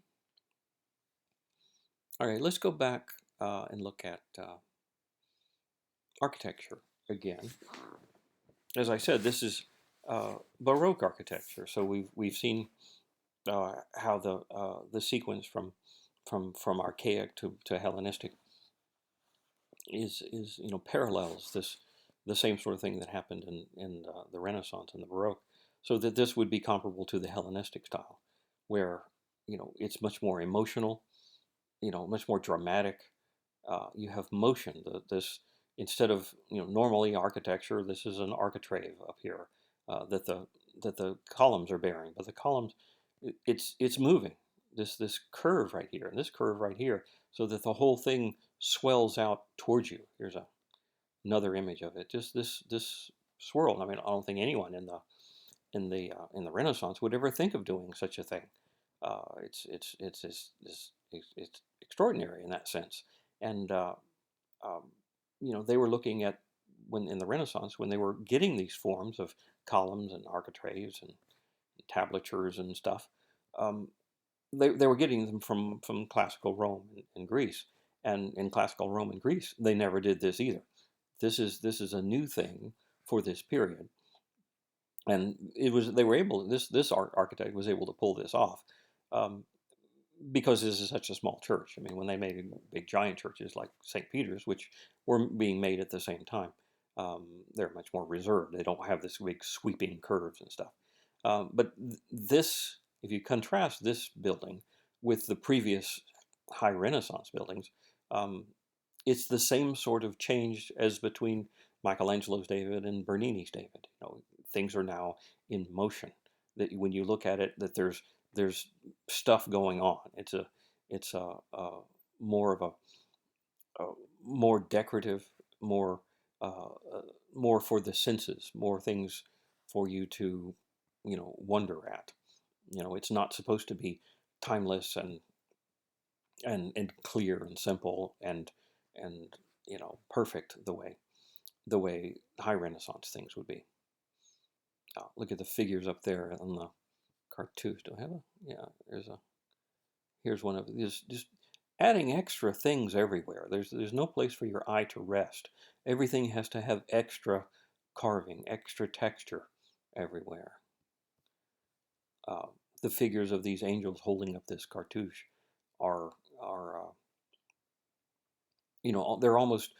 All right, let's go back and look at architecture again. As I said, this is Baroque architecture. So we've seen how the sequence from archaic to Hellenistic is parallels the same sort of thing that happened in the Renaissance and the Baroque. So that this would be comparable to the Hellenistic style, where it's much more emotional, much more dramatic. You have motion. Instead of normally architecture, this is an architrave up here that the columns are bearing, but the columns it's moving. This curve right here and this curve right here, so that the whole thing swells out towards you. Here's another image of it. Just this swirl. I mean, I don't think anyone in the Renaissance would ever think of doing such a thing. It's extraordinary in that sense. And um, you know, they were looking at, when in the Renaissance, when they were getting these forms of columns and architraves and tablatures and stuff, um, they were getting them from classical Rome and Greece. And in classical Rome and Greece, they never did this either. This is a new thing for this period, and they were able, this architect was able to pull this off, um, because this is such a small church. I mean, when they made big giant churches like St. Peter's, which were being made at the same time, they're much more reserved. They don't have this big sweeping curves and stuff. But this, if you contrast this building with the previous high Renaissance buildings, um, it's the same sort of change as between Michelangelo's David and Bernini's David. You know, things are now in motion. That when you look at it, that there's stuff going on. It's a more of a more decorative, more uh, uh, more for the senses, more things for you to, you know, wonder at. You know, it's not supposed to be timeless and clear and simple and you know, perfect the way high Renaissance things would be. Look at the figures up there on the cartouche. Do I have a? Yeah, here's one of these. Just adding extra things everywhere. There's no place for your eye to rest. Everything has to have extra carving, extra texture everywhere. Uh, the figures of these angels holding up this cartouche are you know, they're almost,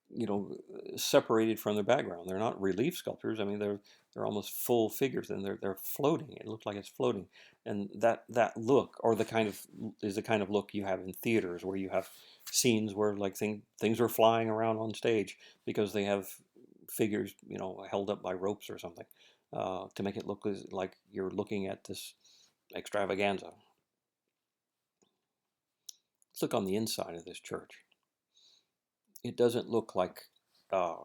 you know, separated from the background. They're not relief sculptures. I mean, they're almost full figures, and they're floating. It looks like it's floating, and that look, or the kind of, is the kind of look you have in theaters, where you have scenes where like things are flying around on stage because they have figures, you know, held up by ropes or something, to make it look like you're looking at this extravaganza. Let's look on the inside of this church. It doesn't look like, uh,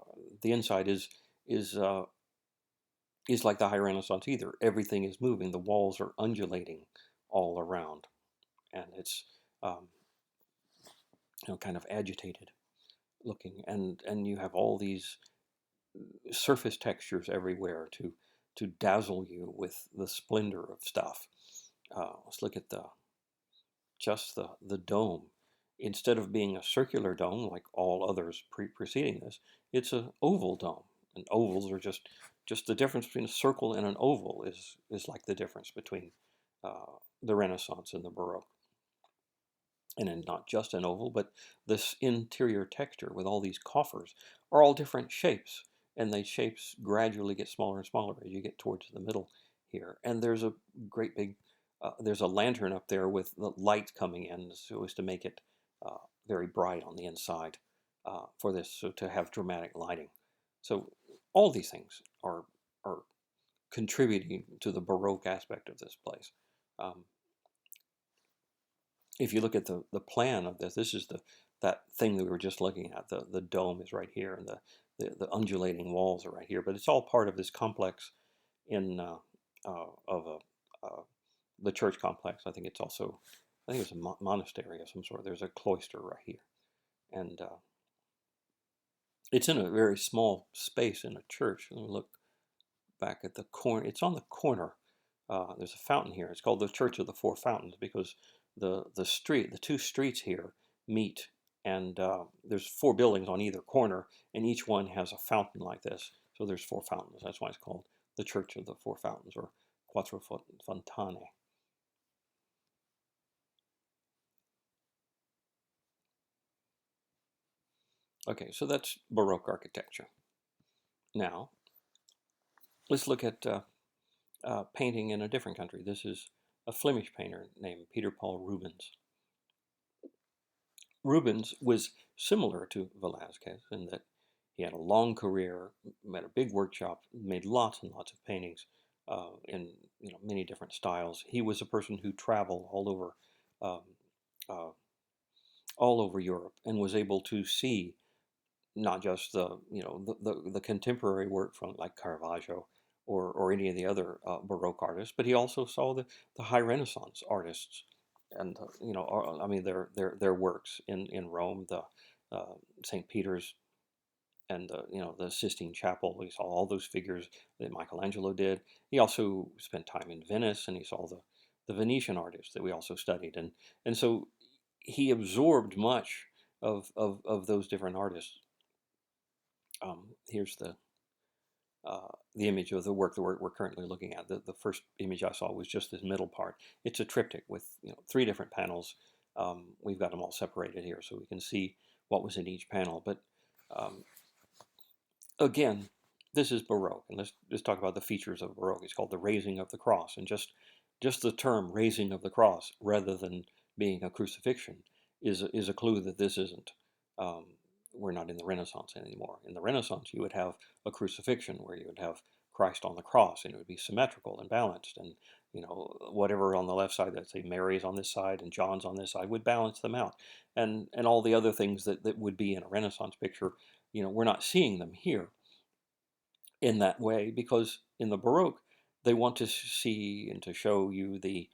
the inside is uh, is like the high Renaissance either. Everything is moving. The walls are undulating all around, and it's, um, you know, kind of agitated looking, and you have all these surface textures everywhere to dazzle you with the splendor of stuff. Let's look at the dome. Instead of being a circular dome like all others preceding this, it's an oval dome. And ovals are just the difference between a circle and an oval is like the difference between the Renaissance and the Baroque. And then not just an oval, but this interior texture with all these coffers are all different shapes, and these shapes gradually get smaller and smaller as you get towards the middle here. And there's a great big, there's a lantern up there with the light coming in so as to make it very bright on the inside, for this, so to have dramatic lighting. So all these things are contributing to the Baroque aspect of this place. Um, if you look at the plan of this, this is that thing that we were just looking at. The dome is right here, and the undulating walls are right here. But it's all part of this complex in of the church complex. I think it's also, I think it's a monastery of some sort. There's a cloister right here, and it's in a very small space in a church. Let me look back at the corner. It's on the corner. There's a fountain here. It's called the Church of the Four Fountains because the two streets here meet, and there's four buildings on either corner, and each one has a fountain like this. So there's four fountains. That's why it's called the Church of the Four Fountains, or Quattro Fontane. Okay, so that's Baroque architecture. Now, let's look at painting in a different country. This is a Flemish painter named Peter Paul Rubens. Rubens was similar to Velazquez in that he had a long career, had a big workshop, made lots and lots of paintings in, you know, many different styles. He was a person who traveled um, uh, all over Europe and was able to see not just the the contemporary work from like Caravaggio or any of the other Baroque artists, but he also saw the High Renaissance artists, and I mean their works in Rome, the St. Peter's and the Sistine Chapel. He saw all those figures that Michelangelo did. He also spent time in Venice, and he saw the Venetian artists that we also studied, and so he absorbed much of those different artists. Here's the image of the work that we're currently looking at. The first image I saw was just this middle part. It's a triptych with 3 different panels. We've got them all separated here so we can see what was in each panel. But um, again, this is Baroque, and let's just talk about the features of Baroque. It's called the raising of the cross, and just the term raising of the cross, rather than being a crucifixion, is a clue that this isn't. Um, we're not in the Renaissance anymore. In the Renaissance, you would have a crucifixion where you would have Christ on the cross, and it would be symmetrical and balanced, and whatever on the left side, let's say Mary's on this side and John's on this side, would balance them out, and all the other things that would be in a Renaissance picture. We're not seeing them here in that way, because in the Baroque they want to see and to show you the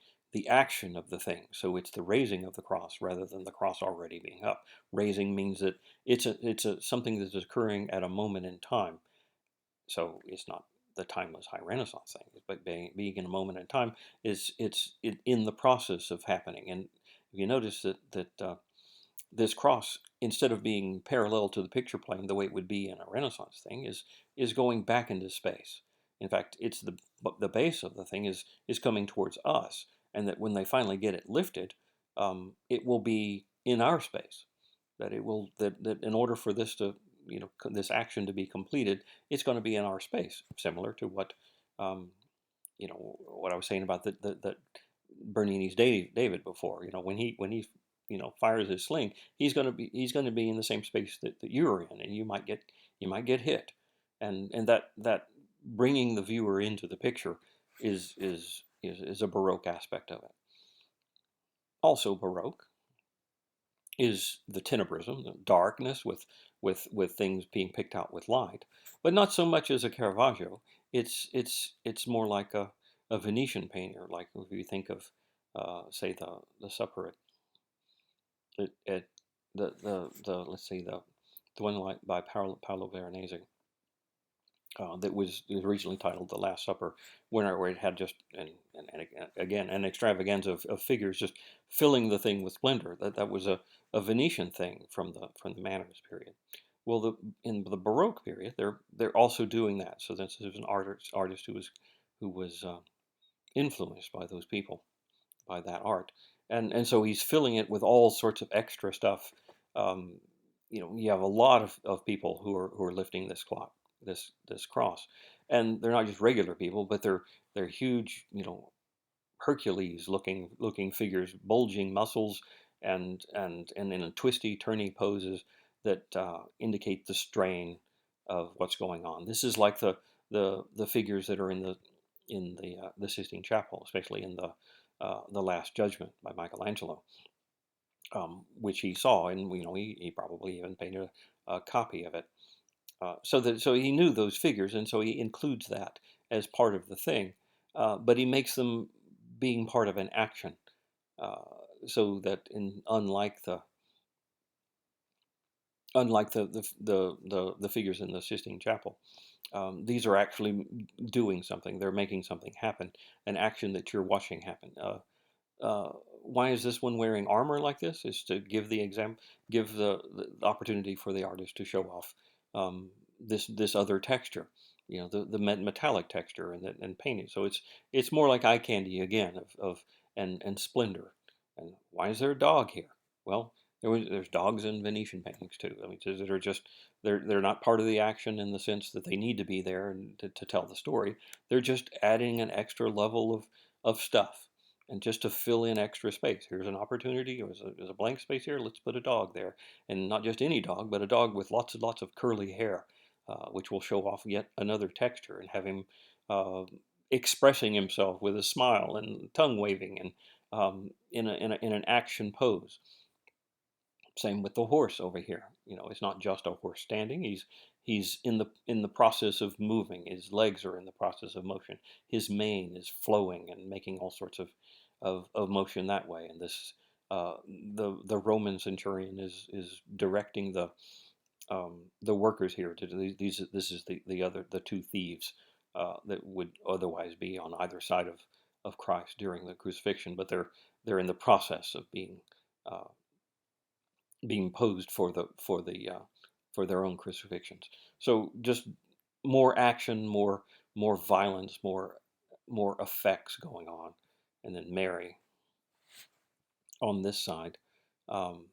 action of the thing. So it's the raising of the cross rather than the cross already being up. Raising means that it's a something that is occurring at a moment in time. So it's not the timeless high Renaissance thing, but being in a moment in time it's in the process of happening. And if you notice that this cross, instead of being parallel to the picture plane the way it would be in a Renaissance thing, is going back into space. In fact, it's the base of the thing is coming towards us, and that when they finally get it lifted, it will be in our space. That it will that in order for this to this action to be completed, it's going to be in our space, similar to what what I was saying about the Bernini's David before. When he fires his sling, he's going to be in the same space that you're in, and you might get hit, and that bringing the viewer into the picture is a Baroque aspect of it. Also Baroque is the tenebrism, the darkness with things being picked out with light, but not so much as a Caravaggio. It's more like a Venetian painter, like if you think of say the supper at the let's see the one like by Paolo Veronese, that was originally titled The Last Supper, where it had just and again an extravaganza of figures just filling the thing with splendor. That was a Venetian thing from the Manners period. Well, in the Baroque period, they're also doing that. So this is an artist who was influenced by those people, by that art, and so he's filling it with all sorts of extra stuff. Um, you have a lot of people who are lifting this cross, and they're not just regular people, but they're huge, Hercules looking figures, bulging muscles, and in a twisty, turny poses that indicate the strain of what's going on. This is like the figures that are in the Sistine Chapel, especially in the Last Judgment by Michelangelo, which he saw, and he probably even painted a copy of it. So he knew those figures, and so he includes that as part of the thing, but he makes them being part of an action, uh, so that unlike the figures in the Sistine Chapel, these are actually doing something. They're making something happen, an action that you're watching happen. Why is this one wearing armor like this? Is to give the opportunity for the artist to show off this other texture, the metallic texture and painting. So it's more like eye candy again and splendor. And why is there a dog here? Well, there's dogs in Venetian paintings too. I mean, they're not part of the action in the sense that they need to be there and to tell the story. They're just adding an extra level of stuff, and just to fill in extra space. Here's an opportunity. There's a blank space here. Let's put a dog there, and not just any dog, but a dog with lots and lots of curly hair, which will show off yet another texture and have him uh, expressing himself with a smile and tongue waving and in an action pose. Same with the horse over here. it's not just a horse standing. He's in the process of moving. His legs are in the process of motion. His mane is flowing and making all sorts of motion that way. And this the Roman centurion is directing the workers here to do these. This is the two thieves that would otherwise be on either side of Christ during the crucifixion, but they're in the process of uh, being posed for their own crucifixions. So just more action, more violence, more effects going on, and then Mary on this side. Um,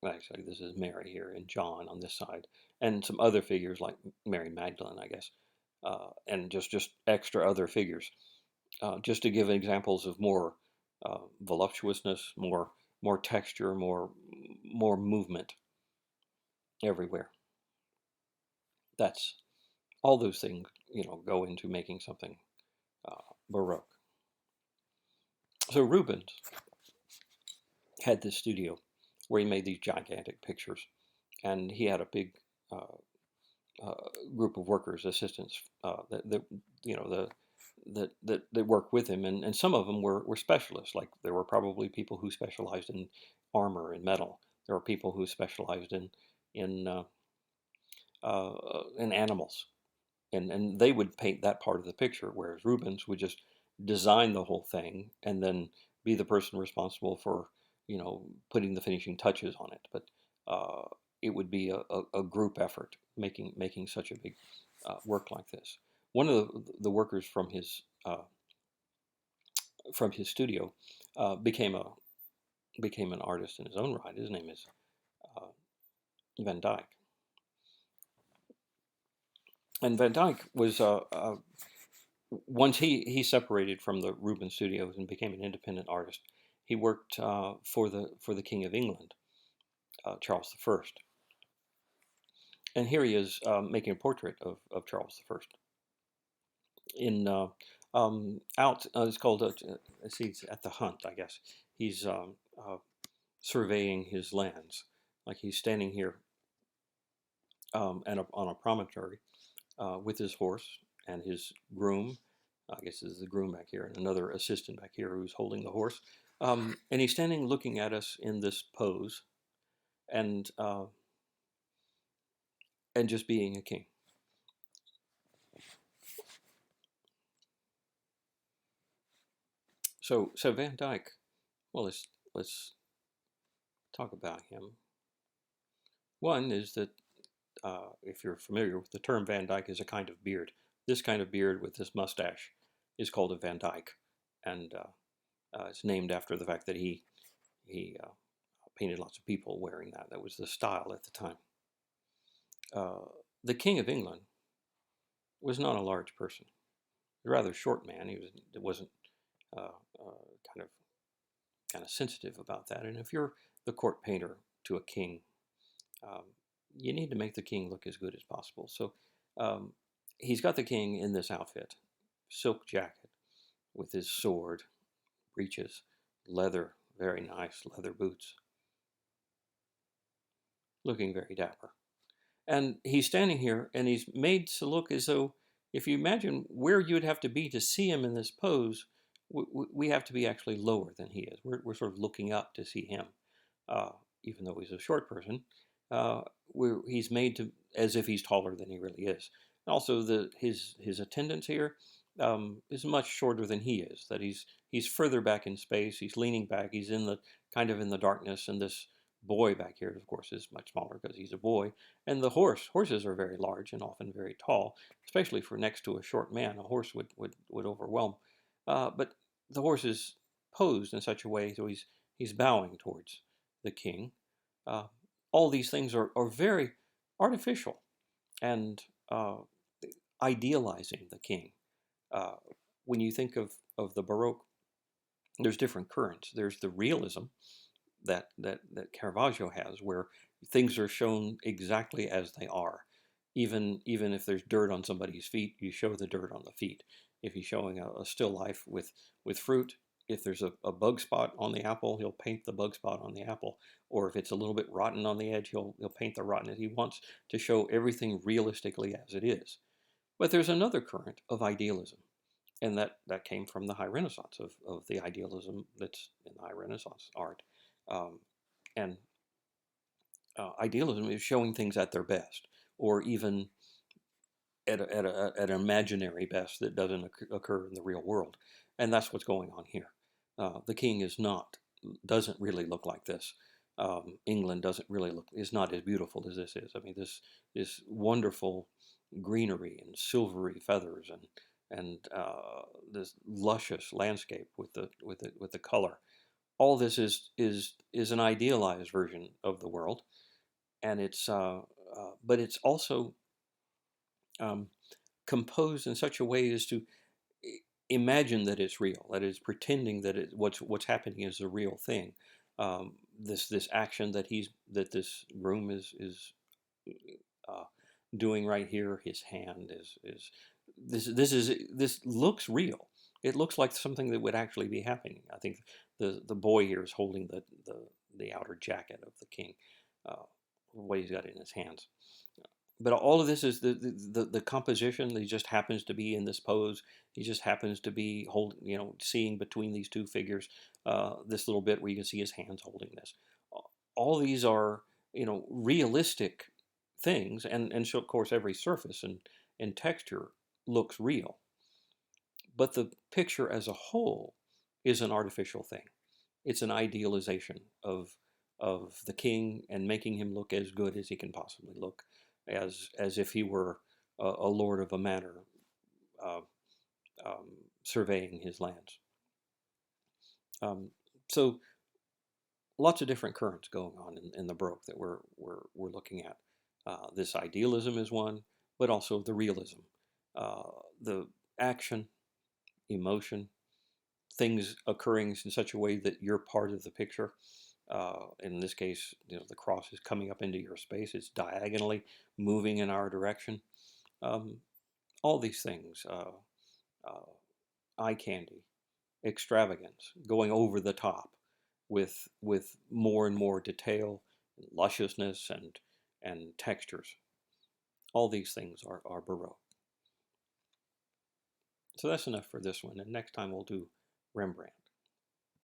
Actually, this is Mary here and John on this side, and some other figures like Mary Magdalene, I guess, and just extra other figures, just to give examples of more voluptuousness, more texture, more movement everywhere. That's all those things, go into making something Baroque. So Rubens had this studio where he made these gigantic pictures, and he had a big uh, group of workers, assistants that that worked with him, and some of them were specialists. Like there were probably people who specialized in armor and metal. There were people who specialized in in animals, and they would paint that part of the picture, whereas Rubens would just design the whole thing and then be the person responsible for putting the finishing touches on it. But uh, it would be a group effort making such a big work like this. One of the workers from his studio became an artist in his own right. His name is uh, Van Dyck, and Van Dyck was once he separated from the Rubens studios and became an independent artist. He worked for the King of England, Charles I, and here he is making a portrait of Charles I in out. It's called let's see, it's at the hunt, I guess. He's surveying his lands, like he's standing here on a promontory with his horse and his groom. I guess this is the groom back here, and another assistant back here who's holding the horse. And he's standing looking at us in this pose, and uh, and just being a king. So Van Dyck. Well, let's talk about him. One is that if you're familiar with the term, Van Dyck is a kind of beard. This kind of beard with this mustache is called a Van Dyck, and it's named after the fact that he painted lots of people wearing that. That was the style at the time. Uh, the King of England was not a large person. He was a rather short man. Wasn't uh, uh, kind of sensitive about that. And if you're the court painter to a king, um, you need to make the king look as good as possible. So um, he's got the king in this outfit, silk jacket with his sword, breeches, leather, very nice leather boots, looking very dapper. And he's standing here, and he's made to look as though, if you imagine where you would have to be to see him in this pose, we have to be actually lower than he is. We're sort of looking up to see him, uh, even though he's a short person. Uh, he's made to as if he's taller than he really is. And also, his attendants here is much shorter than he is. That he's further back in space. He's leaning back. He's in the kind of in the darkness, and this boy back here, of course, is much smaller because he's a boy. And the horses are very large and often very tall, especially for next to a short man. A horse would overwhelm. But the horse is posed in such a way so he's bowing towards the king. Uh, all these things are very artificial and idealizing the king. Uh, when you think of the Baroque, there's different currents. There's the realism that Caravaggio has, where things are shown exactly as they are. Even if there's dirt on somebody's feet, you show the dirt on the feet. If you're showing a still life with fruit, if there's a bug spot on the apple, he'll paint the bug spot on the apple. Or if it's a little bit rotten on the edge, he'll paint the rottenness. He wants to show everything realistically as it is. But there's another current of idealism, and that came from the High Renaissance, of the idealism that's in the High Renaissance art. And idealism is showing things at their best, or even at an imaginary best that doesn't occur in the real world. And that's what's going on here. The king doesn't really look like this. England is not as beautiful as this is. I mean, this wonderful greenery and silvery feathers and this luscious landscape with the color. All this is an idealized version of the world, and but it's also composed in such a way as to imagine that it's real. That is, pretending that what's happening is a real thing. This action that this groom is doing right here. His hand is this looks real. It looks like something that would actually be happening. I think the boy here is holding the outer jacket of the king, what he's got in his hands. But all of this is the composition. He just happens to be in this pose. He just happens to be seeing between these two figures, this little bit where you can see his hands holding this. All these are, realistic things, and so of course every surface and texture looks real. But the picture as a whole is an artificial thing. It's an idealization of the king, and making him look as good as he can possibly look, as if he were a lord of a manor, surveying his lands. So lots of different currents going on in the Baroque that we're looking at. This idealism is one, but also the realism, the action, emotion, things occurring in such a way that you're part of the picture. In this case, the cross is coming up into your space. It's diagonally moving in our direction. All these things, eye candy, extravagance, going over the top with more and more detail, lusciousness, and textures. All these things are Baroque. So that's enough for this one, and next time we'll do Rembrandt.